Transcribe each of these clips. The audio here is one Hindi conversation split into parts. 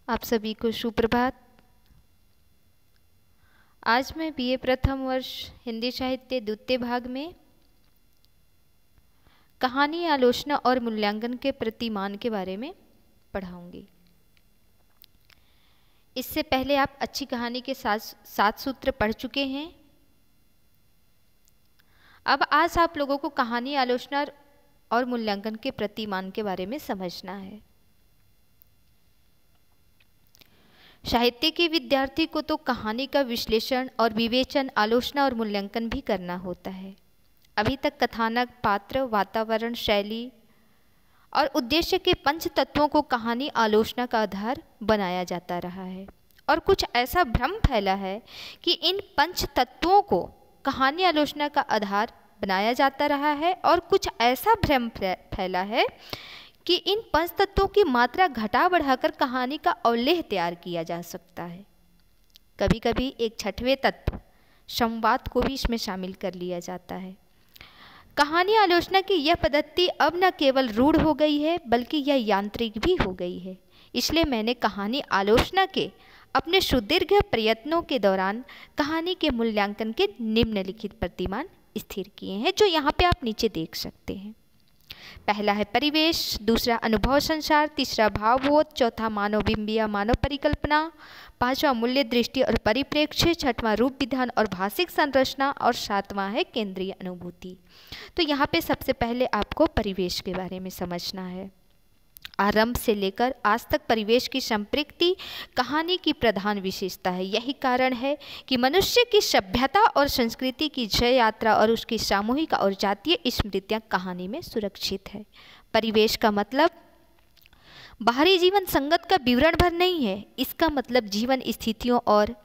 आप सभी को सुप्रभात। आज मैं बीए प्रथम वर्ष हिंदी साहित्य द्वितीय भाग में कहानी, आलोचना और मूल्यांकन के प्रतिमान के बारे में पढ़ाऊंगी। इससे पहले आप अच्छी कहानी के सात सूत्र पढ़ चुके हैं। अब आज आप लोगों को कहानी, आलोचना और मूल्यांकन के प्रतिमान के बारे में समझना है। साहित्य के विद्यार्थी को तो कहानी का विश्लेषण और विवेचन, आलोचना और मूल्यांकन भी करना होता है। अभी तक कथानक, पात्र, वातावरण, शैली और उद्देश्य के पंच तत्वों को कहानी, आलोचना का आधार बनाया जाता रहा है और कुछ ऐसा भ्रम फैला है कि इन पंच तत्वों को कहानी, आलोचना का आधार बनाया जाता रहा है और कुछ ऐसा भ्रम फैला है कि इन पंच तत्वों की मात्रा घटा बढ़ाकर कहानी का अवलेह तैयार किया जा सकता है। कभी कभी एक छठवें तत्व, संवाद, को भी इसमें शामिल कर लिया जाता है। कहानी आलोचना की यह पद्धति अब न केवल रूढ़ हो गई है बल्कि यह यांत्रिक भी हो गई है। इसलिए मैंने कहानी आलोचना के अपने सुदीर्घ प्रयत्नों के दौरान कहानी के मूल्यांकन के निम्नलिखित प्रतिमान स्थिर किए हैं, जो यहाँ पे आप नीचे देख सकते हैं। पहला है परिवेश, दूसरा अनुभव संसार, तीसरा भावबोध, चौथा मानवबिंब या मानव परिकल्पना, पांचवा मूल्य, दृष्टि और परिप्रेक्ष्य, छठवां रूप विधान और भाषिक संरचना और सातवां है केंद्रीय अनुभूति। तो यहाँ पे सबसे पहले आपको परिवेश के बारे में समझना है। आरंभ से लेकर आज तक परिवेश की संपृक्ति कहानी की प्रधान विशेषता है। यही कारण है कि मनुष्य की सभ्यता और संस्कृति की जय यात्रा और उसकी सामूहिक और जातीय स्मृतियाँ कहानी में सुरक्षित है। परिवेश का मतलब बाहरी जीवन संगत का विवरण भर नहीं है। इसका मतलब जीवन स्थितियों और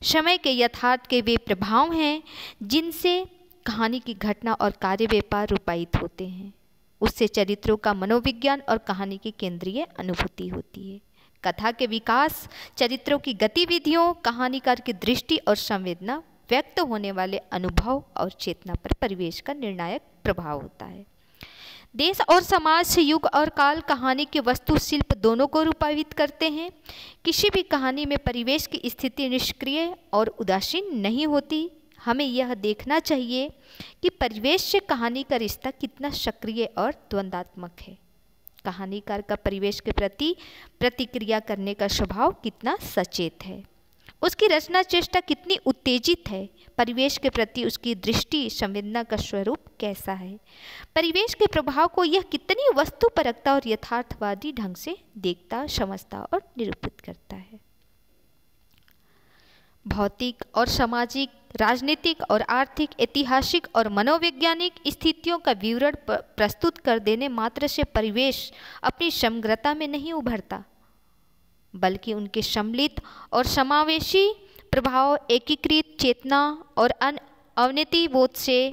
समय के यथार्थ के वे प्रभाव हैं जिनसे कहानी की घटना और कार्य व्यापार रूपायित होते हैं। उससे चरित्रों का मनोविज्ञान और कहानी की केंद्रीय अनुभूति होती है। कथा के विकास, चरित्रों की गतिविधियों, कहानीकार की दृष्टि और संवेदना, व्यक्त होने वाले अनुभव और चेतना पर परिवेश का निर्णायक प्रभाव होता है। देश और समाज, युग और काल कहानी के वस्तु शिल्प दोनों को रूपायित करते हैं। किसी भी कहानी में परिवेश की स्थिति निष्क्रिय और उदासीन नहीं होती। हमें यह देखना चाहिए कि परिवेश से कहानी का रिश्ता कितना सक्रिय और द्वंद्वात्मक है। कहानीकार का परिवेश के प्रति प्रतिक्रिया करने का स्वभाव कितना सचेत है, उसकी रचना चेष्टा कितनी उत्तेजित है, परिवेश के प्रति उसकी दृष्टि, संवेदना का स्वरूप कैसा है, परिवेश के प्रभाव को यह कितनी वस्तुपरकता और यथार्थवादी ढंग से देखता, समझता और निरूपित करता है। भौतिक और सामाजिक, राजनीतिक और आर्थिक, ऐतिहासिक और मनोवैज्ञानिक स्थितियों का विवरण प्रस्तुत कर देने मात्र से परिवेश अपनी समग्रता में नहीं उभरता, बल्कि उनके सम्मिलित और समावेशी प्रभाव, एकीकृत चेतना और अवनति बोध से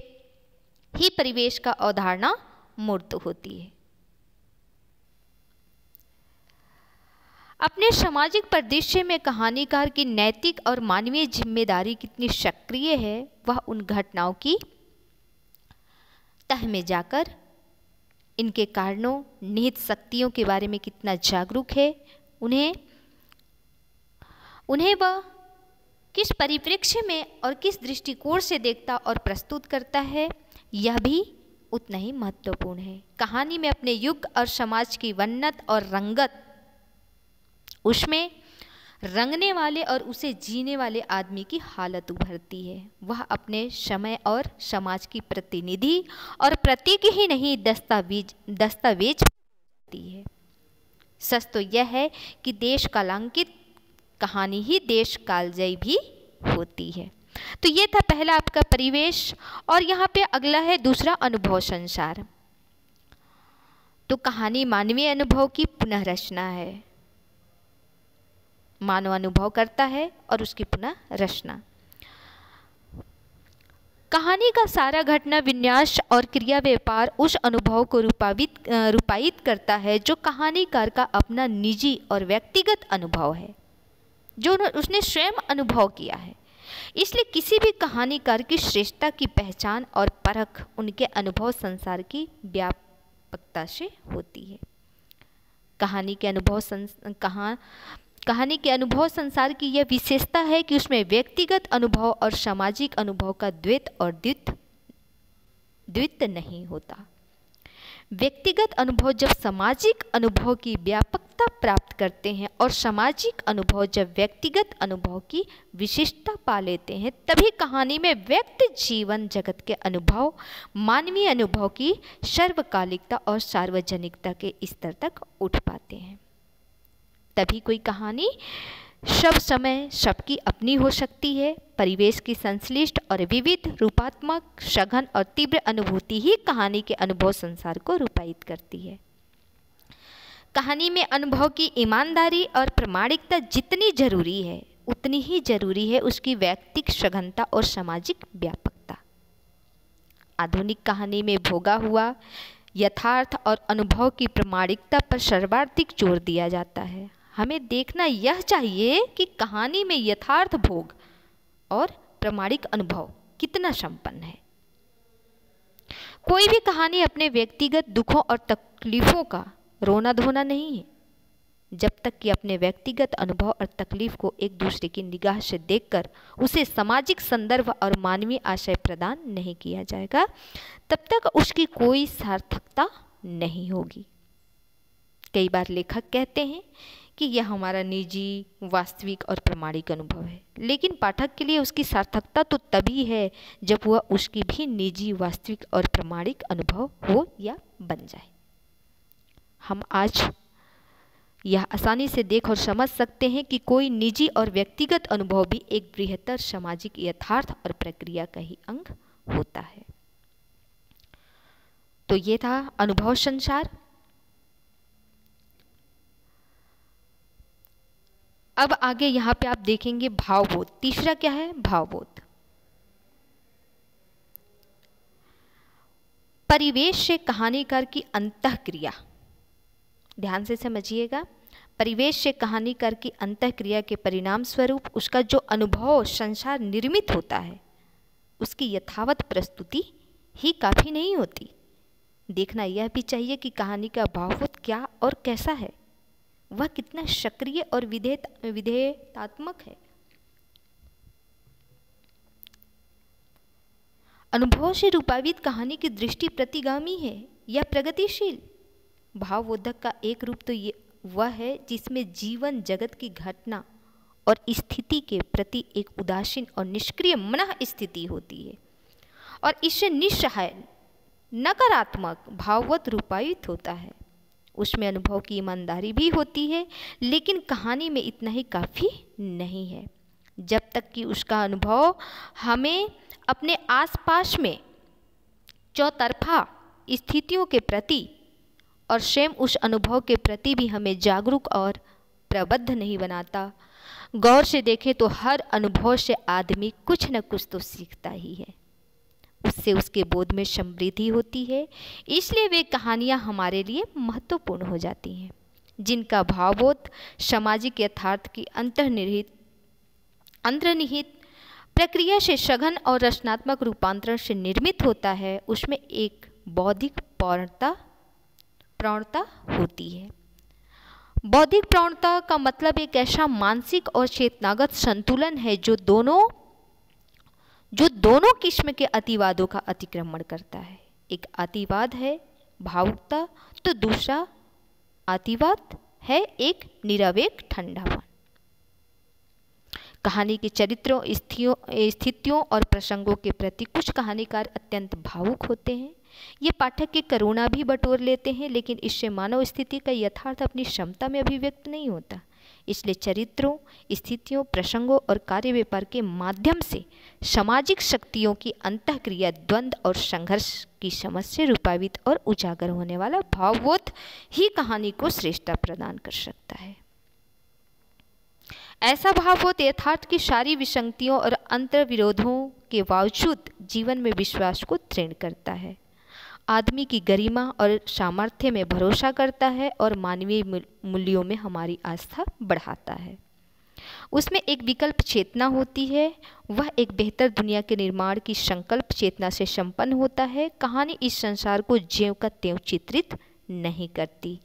ही परिवेश का अवधारणा मूर्त होती है। अपने सामाजिक परिदृश्य में कहानीकार की नैतिक और मानवीय जिम्मेदारी कितनी सक्रिय है, वह उन घटनाओं की तह में जाकर इनके कारणों, निहित शक्तियों के बारे में कितना जागरूक है, उन्हें वह किस परिप्रेक्ष्य में और किस दृष्टिकोण से देखता और प्रस्तुत करता है, यह भी उतना ही महत्वपूर्ण है। कहानी में अपने युग और समाज की वन्नत और रंगत, उसमें रंगने वाले और उसे जीने वाले आदमी की हालत उभरती है। वह अपने समय और समाज की प्रतिनिधि और प्रतीक ही नहीं, दस्तावेज होती है। सच तो यह है कि देश कालांकित कहानी ही देश कालजयी भी होती है। तो ये था पहला आपका परिवेश। और यहाँ पे अगला है दूसरा, अनुभव संसार। तो कहानी मानवीय अनुभव की पुनः रचना है। मानव अनुभव करता है और उसकी पुनः रचना। कहानी का सारा घटना विन्यास और क्रिया व्यापार उस अनुभव को रूपायित करता है जो कहानीकार का अपना निजी और व्यक्तिगत अनुभव है, जो उसने स्वयं अनुभव किया है। इसलिए किसी भी कहानीकार की श्रेष्ठता की पहचान और परख उनके अनुभव संसार की व्यापकता से होती है। कहानी के अनुभव कहानी के अनुभव संसार की यह विशेषता है कि उसमें व्यक्तिगत अनुभव और सामाजिक अनुभव का द्वैत और द्वित्व नहीं होता। व्यक्तिगत अनुभव जब सामाजिक अनुभव की व्यापकता प्राप्त करते हैं और सामाजिक अनुभव जब व्यक्तिगत अनुभव की विशिष्टता पा लेते हैं, तभी कहानी में व्यक्ति जीवन जगत के अनुभव मानवीय अनुभव की सर्वकालिकता और सार्वजनिकता के स्तर तक उठ पाते हैं। तभी कोई कहानी सब समय सबकी अपनी हो सकती है। परिवेश की संश्लिष्ट और विविध रूपात्मक सघन और तीव्र अनुभूति ही कहानी के अनुभव संसार को रूपायित करती है। कहानी में अनुभव की ईमानदारी और प्रामाणिकता जितनी जरूरी है, उतनी ही जरूरी है उसकी व्यक्तिक सघनता और सामाजिक व्यापकता। आधुनिक कहानी में भोगा हुआ यथार्थ और अनुभव की प्रामाणिकता पर सर्वाधिक जोर दिया जाता है। हमें देखना यह चाहिए कि कहानी में यथार्थ भोग और प्रामाणिक अनुभव कितना संपन्न है। कोई भी कहानी अपने व्यक्तिगत दुखों और तकलीफों का रोना धोना नहीं है। जब तक कि अपने व्यक्तिगत अनुभव और तकलीफ को एक दूसरे की निगाह से देखकर उसे सामाजिक संदर्भ और मानवीय आशय प्रदान नहीं किया जाएगा, तब तक उसकी कोई सार्थकता नहीं होगी। कई बार लेखक कहते हैं कि यह हमारा निजी, वास्तविक और प्रामाणिक अनुभव है, लेकिन पाठक के लिए उसकी सार्थकता तो तभी है जब वह उसकी भी निजी, वास्तविक और प्रामाणिक अनुभव हो या बन जाए। हम आज यह आसानी से देख और समझ सकते हैं कि कोई निजी और व्यक्तिगत अनुभव भी एक बृहत्तर सामाजिक यथार्थ और प्रक्रिया का ही अंग होता है। तो ये था अनुभव संसार। अब आगे यहाँ पे आप देखेंगे भावबोध। तीसरा क्या है? भावबोध। परिवेश से कहानीकार की अंतःक्रिया, ध्यान से समझिएगा। परिवेश से कहानीकार की अंतःक्रिया के परिणाम स्वरूप उसका जो अनुभव संसार निर्मित होता है, उसकी यथावत प्रस्तुति ही काफ़ी नहीं होती। देखना यह भी चाहिए कि कहानी का भावबोध क्या और कैसा है, वह कितना सक्रिय और विधेयतात्मक है। अनुभव से रूपावित कहानी की दृष्टि प्रतिगामी है या प्रगतिशील। भावबोधक का एक रूप तो ये वह है जिसमें जीवन जगत की घटना और स्थिति के प्रति एक उदासीन और निष्क्रिय मन स्थिति होती है, और इससे निस्सहाय नकारात्मक भावबोध रूपायित होता है। उसमें अनुभव की ईमानदारी भी होती है, लेकिन कहानी में इतना ही काफ़ी नहीं है। जब तक कि उसका अनुभव हमें अपने आसपास में चौतरफा स्थितियों के प्रति और स्वयं उस अनुभव के प्रति भी हमें जागरूक और प्रबद्ध नहीं बनाता। गौर से देखें तो हर अनुभव से आदमी कुछ न कुछ तो सीखता ही है, उससे उसके बोध में समृद्धि होती है। इसलिए वे कहानियाँ हमारे लिए महत्वपूर्ण हो जाती हैं, जिनका भावबोध सामाजिक यथार्थ की अंतर्निहित प्रक्रिया से सघन और रचनात्मक रूपांतरण से निर्मित होता है। उसमें एक बौद्धिक प्रवणता होती है। बौद्धिक प्रवणता का मतलब एक ऐसा मानसिक और चेतनागत संतुलन है जो दोनों किस्म के अतिवादों का अतिक्रमण करता है। एक अतिवाद है भावुकता, तो दूसरा अतिवाद है एक निरवेक ठंडापन। कहानी के चरित्रों, स्थितियों और प्रसंगों के प्रति कुछ कहानीकार अत्यंत भावुक होते हैं। ये पाठक की करुणा भी बटोर लेते हैं, लेकिन इससे मानव स्थिति का यथार्थ अपनी क्षमता में अभिव्यक्त नहीं होता। इसलिए चरित्रों, स्थितियों, प्रसंगों और कार्य व्यापार के माध्यम से सामाजिक शक्तियों की अंतःक्रिया, द्वंद्व और संघर्ष की समझ से रूपावित और उजागर होने वाला भावबोध ही कहानी को श्रेष्ठता प्रदान कर सकता है। ऐसा भावबोध यथार्थ की सारी विसंगतियों और अंतर्विरोधों के बावजूद जीवन में विश्वास को दृढ़ करता है, आदमी की गरिमा और सामर्थ्य में भरोसा करता है और मानवीय मूल्यों में हमारी आस्था बढ़ाता है। उसमें एक विकल्प चेतना होती है, वह एक बेहतर दुनिया के निर्माण की संकल्प चेतना से संपन्न होता है। कहानी इस संसार को ज्यों का त्यों चित्रित नहीं करती,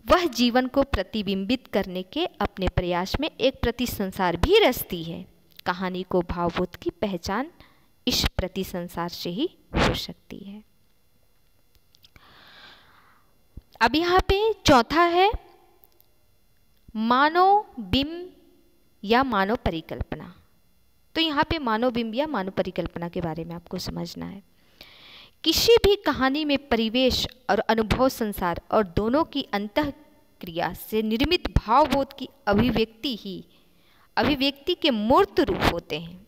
वह जीवन को प्रतिबिंबित करने के अपने प्रयास में एक प्रति संसार भी रचती है। कहानी को भावबोध की पहचान इस प्रति संसार से ही हो सकती है। अब यहाँ पे चौथा है मानव बिंब या मानव परिकल्पना। तो यहाँ पे मानव बिंब या मानव परिकल्पना के बारे में आपको समझना है। किसी भी कहानी में परिवेश और अनुभव संसार और दोनों की अंतःक्रिया से निर्मित भावबोध की अभिव्यक्ति के मूर्त रूप होते हैं।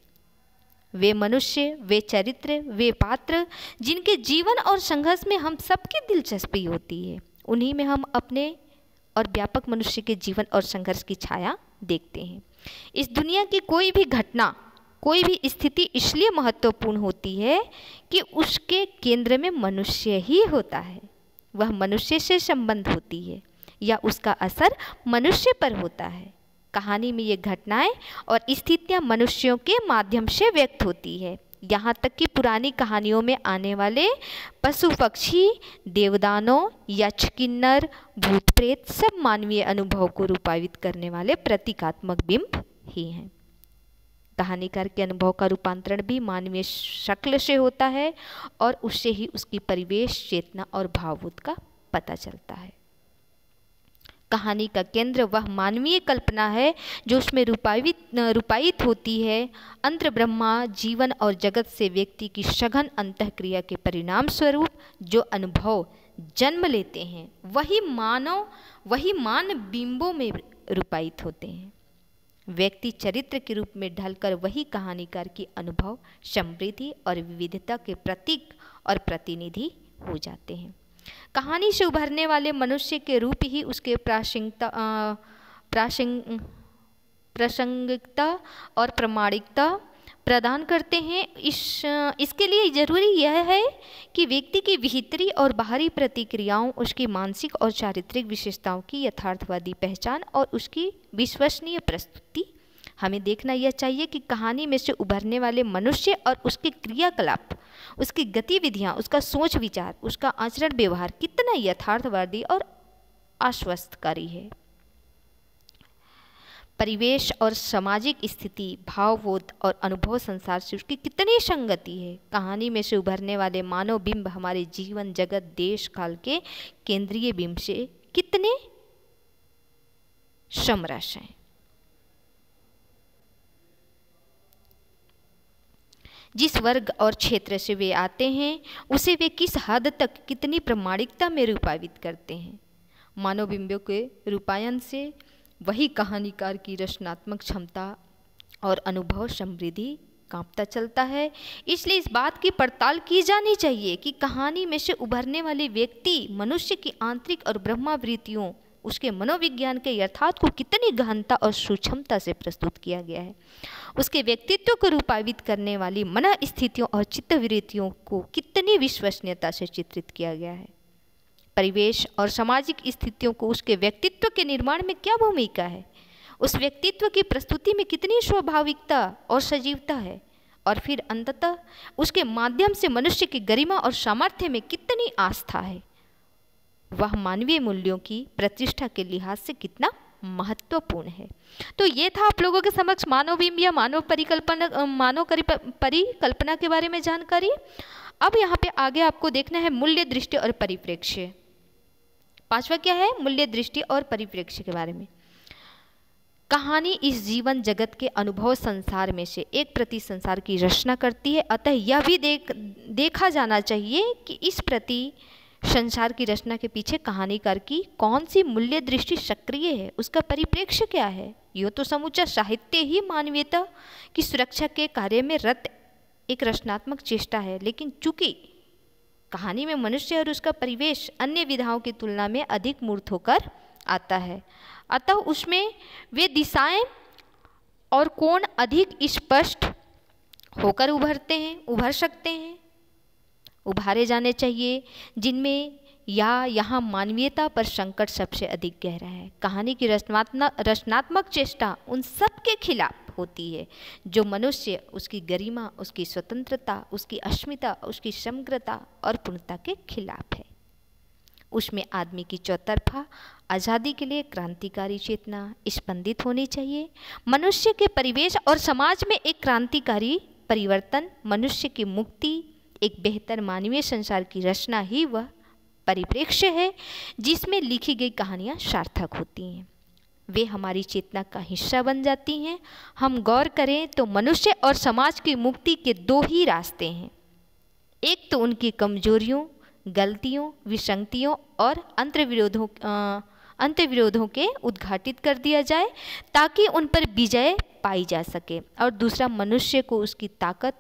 वे मनुष्य, वे चरित्र, वे पात्र जिनके जीवन और संघर्ष में हम सबकी दिलचस्पी होती है, उन्हीं में हम अपने और व्यापक मनुष्य के जीवन और संघर्ष की छाया देखते हैं। इस दुनिया की कोई भी घटना, कोई भी स्थिति इसलिए महत्वपूर्ण होती है कि उसके केंद्र में मनुष्य ही होता है। वह मनुष्य से संबंध होती है या उसका असर मनुष्य पर होता है। कहानी में ये घटनाएं और स्थितियां मनुष्यों के माध्यम से व्यक्त होती है। यहाँ तक कि पुरानी कहानियों में आने वाले पशु पक्षी, देवदानव, यक्ष, किन्नर, भूत प्रेत सब मानवीय अनुभव को रूपांतरित करने वाले प्रतीकात्मक बिंब ही हैं। कहानीकार के अनुभव का रूपांतरण भी मानवीय शक्ल से होता है और उससे ही उसकी परिवेश, चेतना और भावबोध का पता चलता है। कहानी का केंद्र वह मानवीय कल्पना है जो उसमें रूपायित होती है। अंतर ब्रह्मा जीवन और जगत से व्यक्ति की सघन अंतःक्रिया के परिणाम स्वरूप जो अनुभव जन्म लेते हैं वही मान बिंबों में रूपायित होते हैं। व्यक्ति चरित्र के रूप में ढलकर वही कहानीकार की अनुभव, समृद्धि और विविधता के प्रतीक और प्रतिनिधि हो जाते हैं। कहानी से उभरने वाले मनुष्य के रूप ही उसके प्रासंगिकता और प्रामाणिकता प्रदान करते हैं। इसके लिए जरूरी यह है कि व्यक्ति की भीतरी और बाहरी प्रतिक्रियाओं, उसकी मानसिक और चारित्रिक विशेषताओं की यथार्थवादी पहचान और उसकी विश्वसनीय प्रस्तुति। हमें देखना यह चाहिए कि कहानी में से उभरने वाले मनुष्य और उसके क्रियाकलाप, उसकी गतिविधियाँ, उसका सोच विचार, उसका आचरण व्यवहार कितना यथार्थवादी और आश्वस्तकारी है। परिवेश और सामाजिक स्थिति, भावबोध और अनुभव संसार से उसकी कितनी संगति है। कहानी में से उभरने वाले मानव बिंब हमारे जीवन, जगत, देश काल के केंद्रीय बिंब से कितने समरस हैं। जिस वर्ग और क्षेत्र से वे आते हैं उसे वे किस हद तक कितनी प्रामाणिकता में रूपांतरित करते हैं। मानव बिंबों के रूपायन से वही कहानीकार की रचनात्मक क्षमता और अनुभव समृद्धि का पता चलता है। इसलिए इस बात की पड़ताल की जानी चाहिए कि कहानी में से उभरने वाले व्यक्ति मनुष्य की आंतरिक और ब्रह्मावृत्तियों, उसके मनोविज्ञान के यथार्थ को कितनी गहनता और सूक्ष्मता से प्रस्तुत किया गया है। उसके व्यक्तित्व को रूपांतरित करने वाली मन स्थितियों और चित्तवृत्तियों को कितनी विश्वसनीयता से चित्रित किया गया है। परिवेश और सामाजिक स्थितियों को उसके व्यक्तित्व के निर्माण में क्या भूमिका है। उस व्यक्तित्व की प्रस्तुति में कितनी स्वाभाविकता और सजीवता है और फिर अंततः उसके माध्यम से मनुष्य की गरिमा और सामर्थ्य में कितनी आस्था है। वह मानवीय मूल्यों की प्रतिष्ठा के लिहाज से कितना महत्वपूर्ण है। तो ये था आप लोगों के समक्ष मानव बिंब या मानव परिकल्पना के बारे में जानकारी। अब यहाँ पे आगे आपको देखना है मूल्य, दृष्टि और परिप्रेक्ष्य। पांचवा क्या है? मूल्य, दृष्टि और परिप्रेक्ष्य के बारे में। कहानी इस जीवन जगत के अनुभव संसार में से एक प्रति संसार की रचना करती है। अतः यह भी देखा जाना चाहिए कि इस प्रति संसार की रचना के पीछे कहानीकार की कौन सी मूल्य दृष्टि सक्रिय है, उसका परिप्रेक्ष्य क्या है। यह तो समूचा साहित्य ही मानवीयता की सुरक्षा के कार्य में रत एक रचनात्मक चेष्टा है, लेकिन चूंकि कहानी में मनुष्य और उसका परिवेश अन्य विधाओं की तुलना में अधिक मूर्त होकर आता है, अतः उसमें वे दिशाएं और कोण अधिक स्पष्ट होकर उभर सकते हैं, उभारे जाने चाहिए, जिनमें यहाँ मानवीयता पर संकट सबसे अधिक गहरा है। कहानी की रचनात्मक चेष्टा उन सब के खिलाफ होती है जो मनुष्य, उसकी गरिमा, उसकी स्वतंत्रता, उसकी अस्मिता, उसकी समग्रता और पूर्णता के खिलाफ है। उसमें आदमी की चौतरफा आज़ादी के लिए क्रांतिकारी चेतना स्पंदित होनी चाहिए। मनुष्य के परिवेश और समाज में एक क्रांतिकारी परिवर्तन, मनुष्य की मुक्ति, एक बेहतर मानवीय संसार की रचना ही वह परिप्रेक्ष्य है जिसमें लिखी गई कहानियाँ सार्थक होती हैं। वे हमारी चेतना का हिस्सा बन जाती हैं। हम गौर करें तो मनुष्य और समाज की मुक्ति के दो ही रास्ते हैं। एक तो उनकी कमजोरियों, गलतियों, विसंगतियों और अंतर्विरोधों के उद्घाटित कर दिया जाए ताकि उन पर विजय पाई जा सके, और दूसरा मनुष्य को उसकी ताकत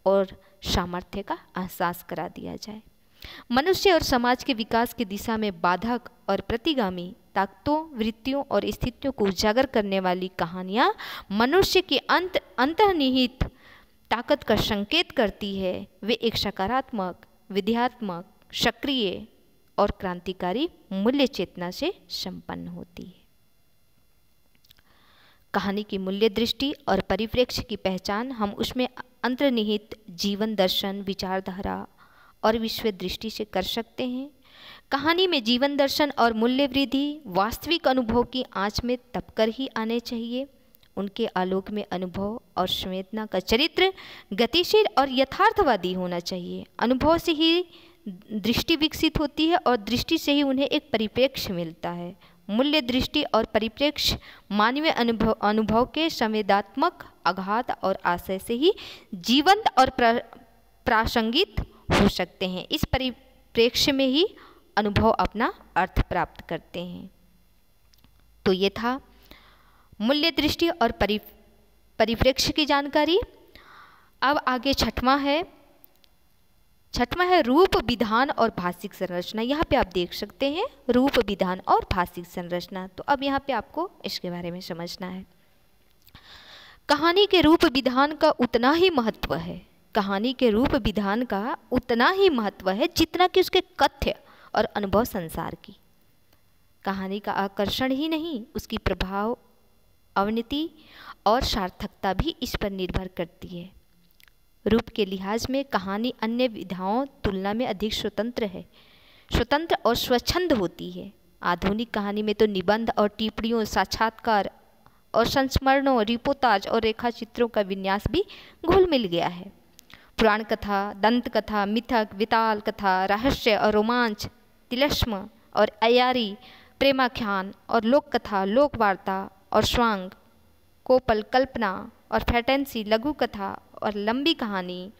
और सामर्थ्य का एहसास करा दिया जाए। मनुष्य और समाज के विकास की दिशा में बाधक और प्रतिगामी ताकतों, वृत्तियों और स्थितियों को उजागर करने वाली कहानियाँ मनुष्य की अंतर्निहित ताकत का संकेत करती है। वे एक सकारात्मक, विध्यात्मक, सक्रिय और क्रांतिकारी मूल्य चेतना से संपन्न होती है। कहानी की मूल्य दृष्टि और परिप्रेक्ष्य की पहचान हम उसमें अंतर्निहित जीवन दर्शन, विचारधारा और विश्व दृष्टि से कर सकते हैं। कहानी में जीवन दर्शन और मूल्य वृद्धि वास्तविक अनुभव की आंच में तपकर ही आने चाहिए। उनके आलोक में अनुभव और संवेदना का चरित्र गतिशील और यथार्थवादी होना चाहिए। अनुभव से ही दृष्टि विकसित होती है और दृष्टि से ही उन्हें एक परिप्रेक्ष्य मिलता है। मूल्य दृष्टि और परिप्रेक्ष्य मानवीय अनुभव के संवेदात्मक आघात और आशय से ही जीवंत और प्रासंगिक हो सकते हैं। इस परिप्रेक्ष्य में ही अनुभव अपना अर्थ प्राप्त करते हैं। तो ये था मूल्य दृष्टि और परिप्रेक्ष्य की जानकारी। अब आगे छठवां है रूप, विधान और भाषिक संरचना। यहाँ पे आप देख सकते हैं रूप, विधान और भाषिक संरचना। तो अब यहाँ पे आपको इसके बारे में समझना है। कहानी के रूप विधान का उतना ही महत्व है, कहानी के रूप विधान का उतना ही महत्व है जितना कि उसके कथ्य और अनुभव संसार की। कहानी का आकर्षण ही नहीं, उसकी प्रभाव, अवनति और सार्थकता भी इस पर निर्भर करती है। रूप के लिहाज में कहानी अन्य विधाओं तुलना में अधिक स्वतंत्र और स्वच्छंद होती है। आधुनिक कहानी में तो निबंध और टिप्पणियों, साक्षात्कार और संस्मरणों, रिपोर्टाज और रेखाचित्रों का विन्यास भी घुल मिल गया है। पुराण कथा, दंत कथा, मिथक, विताल कथा, रहस्य और रोमांच, तिलस्म और अयारी, प्रेमाख्यान और लोक कथा, लोक वार्ता और स्वांग, कोपल, कल्पना और फैंटेसी, लघु कथा और लंबी कहानी,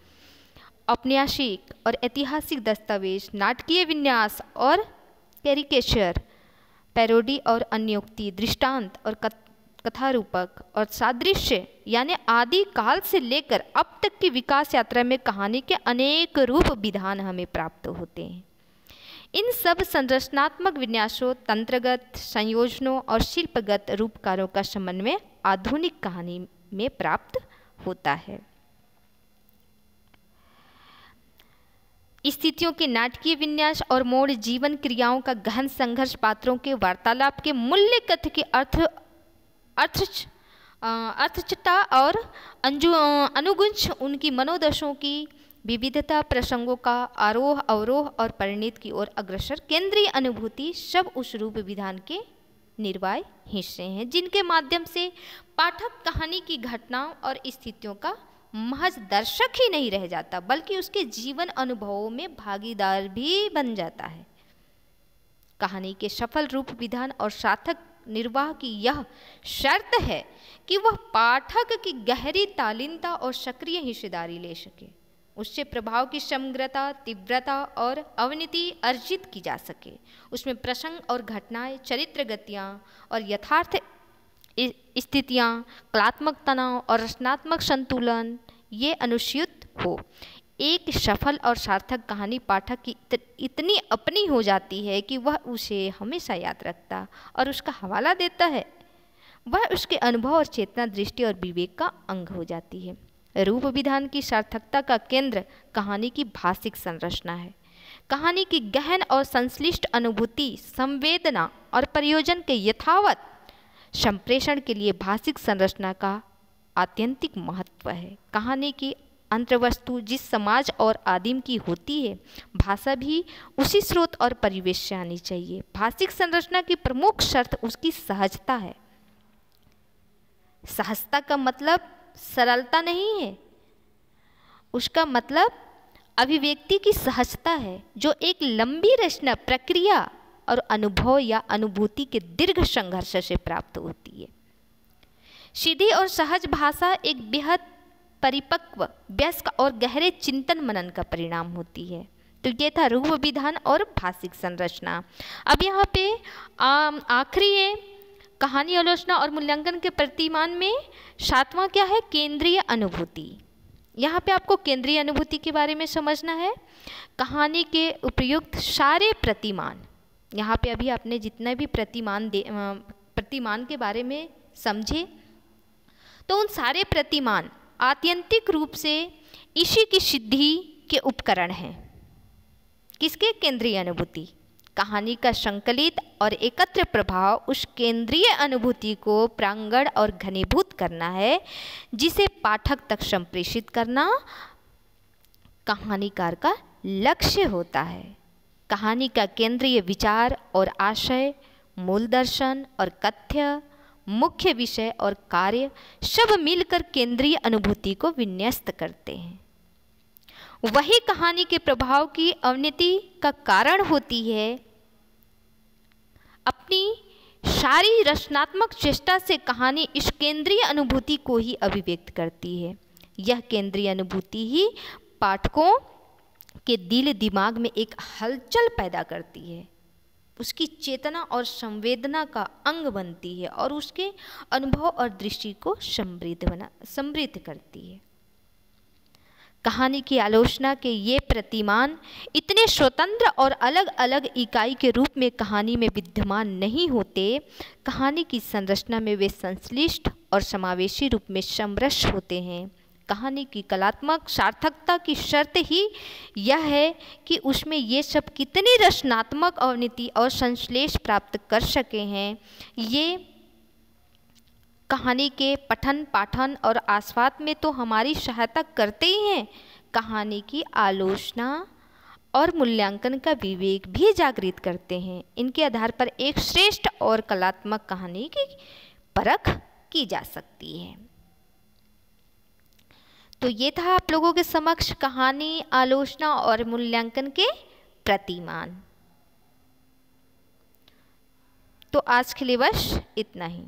औपन्यासिक और ऐतिहासिक दस्तावेज, नाटकीय विन्यास और कैरिकेचर, पैरोडी और अन्योक्ति, दृष्टांत और कथारूपक और सादृश्य, यानी आदि काल से लेकर अब तक की विकास यात्रा में कहानी के अनेक रूप विधान हमें प्राप्त होते हैं। इन सब संरचनात्मक विन्यासों, तंत्रगत संयोजनों और शिल्पगत रूपकारों का समन्वय आधुनिक कहानी में प्राप्त होता है। स्थितियों के नाटकीय विन्यास और मोड़, जीवन क्रियाओं का गहन संघर्ष, पात्रों के वार्तालाप के मूल्य, कथ्य के अर्थचटा और अनुगुंज, उनकी मनोदशों की विविधता, प्रसंगों का आरोह अवरोह और परिणति की ओर अग्रसर केंद्रीय अनुभूति, सब उस रूप विधान के निर्वाह हिस्से हैं जिनके माध्यम से पाठक कहानी की घटनाओं और स्थितियों का महज दर्शक ही नहीं रह जाता बल्कि उसके जीवन अनुभवों में भागीदार भी बन जाता है। कहानी के सफल रूप विधान और सार्थक निर्वाह की यह शर्त है कि वह पाठक की गहरी तालीनता और सक्रिय हिस्सेदारी ले सके, उससे प्रभाव की समग्रता, तीव्रता और अवनति अर्जित की जा सके, उसमें प्रसंग और घटनाएं, चरित्र गतियाँ और यथार्थ स्थितियाँ, कलात्मक तनाव और रचनात्मक संतुलन ये अनुस्यूत हो। एक सफल और सार्थक कहानी पाठक की इतनी अपनी हो जाती है कि वह उसे हमेशा याद रखता और उसका हवाला देता है। वह उसके अनुभव और चेतना, दृष्टि और विवेक का अंग हो जाती है। रूप विधान की सार्थकता का केंद्र कहानी की भाषिक संरचना है। कहानी की गहन और संश्लिष्ट अनुभूति, संवेदना और प्रयोजन के यथावत संप्रेषण के लिए भाषिक संरचना का आत्यंतिक महत्व है। कहानी की अंतर्वस्तु जिस समाज और आदिम की होती है, भाषा भी उसी स्रोत और परिवेश से आनी चाहिए। भाषिक संरचना की प्रमुख शर्त उसकी सहजता है। सहजता का मतलब सरलता नहीं है, उसका मतलब अभिव्यक्ति की सहजता है, जो एक लंबी रचना प्रक्रिया और अनुभव या अनुभूति के दीर्घ संघर्ष से प्राप्त होती है। सीधी और सहज भाषा एक बेहद परिपक्व, वयस्क और गहरे चिंतन मनन का परिणाम होती है। तो ये था रूप विधान और भाषिक संरचना। अब यहाँ पे आखिरी है कहानी आलोचना और मूल्यांकन के प्रतिमान में 7वां क्या है, केंद्रीय अनुभूति। यहाँ पे आपको केंद्रीय अनुभूति के बारे में समझना है। कहानी के उपयुक्त सारे प्रतिमान, यहाँ पे अभी आपने जितने भी प्रतिमान के बारे में समझे, तो उन सारे प्रतिमान आत्यंतिक रूप से इसी की सिद्धि के उपकरण हैं। किसके? केंद्रीय अनुभूति। कहानी का संकलित और एकत्र प्रभाव उस केंद्रीय अनुभूति को प्रांगण और घनीभूत करना है, जिसे पाठक तक संप्रेषित करना कहानीकार का लक्ष्य होता है। कहानी का केंद्रीय विचार और आशय, मूल दर्शन और कथ्य, मुख्य विषय और कार्य सब मिलकर केंद्रीय अनुभूति को विन्यस्त करते हैं। वही कहानी के प्रभाव की अवनति का कारण होती है। अपनी सारी रचनात्मक चेष्टा से कहानी इस केंद्रीय अनुभूति को ही अभिव्यक्त करती है। यह केंद्रीय अनुभूति ही पाठकों के दिल दिमाग में एक हलचल पैदा करती है, उसकी चेतना और संवेदना का अंग बनती है और उसके अनुभव और दृष्टि को समृद्ध करती है। कहानी की आलोचना के ये प्रतिमान इतने स्वतंत्र और अलग अलग इकाई के रूप में कहानी में विद्यमान नहीं होते। कहानी की संरचना में वे संश्लिष्ट और समावेशी रूप में समरस होते हैं। कहानी की कलात्मक सार्थकता की शर्त ही यह है कि उसमें ये सब कितनी रचनात्मक अवनति और संश्लेष प्राप्त कर सके हैं। ये कहानी के पठन पाठन और आस्वाद में तो हमारी सहायता करते ही हैं, कहानी की आलोचना और मूल्यांकन का विवेक भी जागृत करते हैं। इनके आधार पर एक श्रेष्ठ और कलात्मक कहानी की परख की जा सकती है। तो ये था आप लोगों के समक्ष कहानी आलोचना और मूल्यांकन के प्रतिमान। तो आज के लिए बस इतना ही।